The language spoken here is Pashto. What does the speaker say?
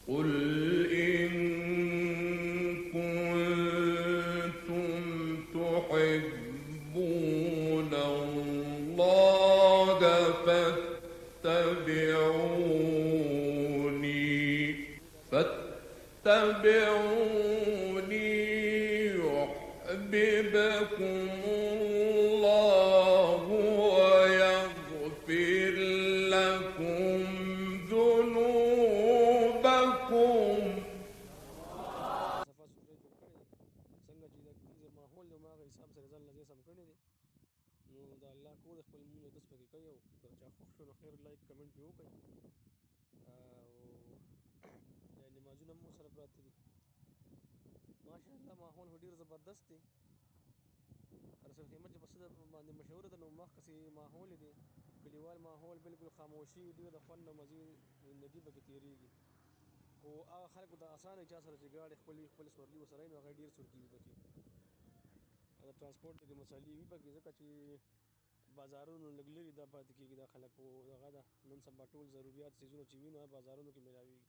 قل إن كنتم تحبون الله فاتبعوني يحببكم الله ويغفر لكم ذنوبكم. ماشاءالله ماحول هو ډیر زبردست دی. رسول خیمه چې په څه باندې مشهور ده نو مخکې ماحول دی کلیوال ماحول بالکل خاموشي ډیر د خوند او مزې زندګي پکې تېرېږي. خو هغه خلکو ته اسانه چا سره چې ګاډي خپل سورلي ورسره وي نو هغه ډېر سورکي وي پکې. د ټرانسپورټ کې مسالې وي پکې ځکه چې بازارونو لږ لرې دا پاتې کېږي دا خلک. خو هغه ده نن سبا ټول ضروریات څیزونه چې وي نو بازارونو کې میلاویږي.